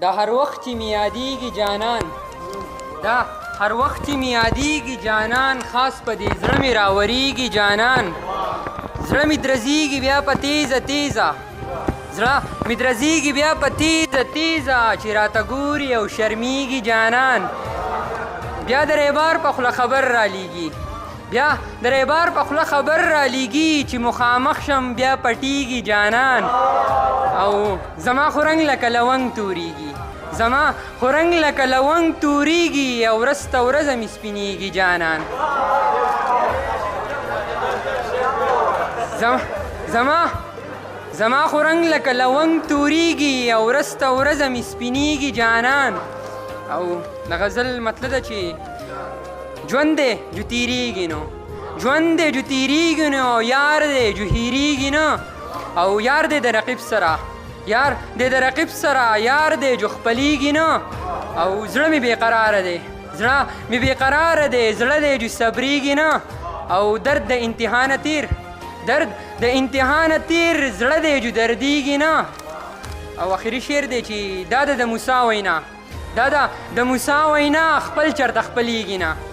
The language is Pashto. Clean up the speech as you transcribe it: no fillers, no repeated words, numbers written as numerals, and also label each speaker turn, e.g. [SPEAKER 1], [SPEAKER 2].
[SPEAKER 1] دا هر وخت چې مې یادېږي جانان، دا هر وخت چې مې یادېږي جانان، خاص په دې زړه مې راورېږي جانان. زړه مې درزېږي بیا په تیزه تیزه، زړه مې درزېږي بیا په تیزه تیزه، چې راته ګوري او شرمېږي جانان. بیا د ریبار په خوله خبر رالیږي، بیا د ریبار په خوله خبر رالیږي، چې مخامخ شم بیا پټېږي جانان. او زما خو رنګ لکه لونګ تورېږي، زما خو رنګ لکه لونګ تورېږي، او ورځ ته ورځه مې سپینېږي جانان. زما خو رنګ لکه لونګ تورېږي، او ورځ ته ورځه مې سپینېږي جانان. او د غزل مطلب ده چې ژوند دی جو تېرېږي نو، ژوند دی جو تېرېږي نو، یار دی جو هېرېږي نه. او یار دی د رقیب سره، یار دی د رقیب سره، یار دی جو خپلېږي نه. او زړه مې بېقراره دی، زړه مې بېقراره دی، زړه دی جو صبرېږي نه. او درد د انتها نه تېر، درد د انتها نه تېر، زړه دی جو دردېږي نه. او آخري شعر دی چې دا د موسی وینا، دا د موسی وینا، خپل چرته خپلېږي نه.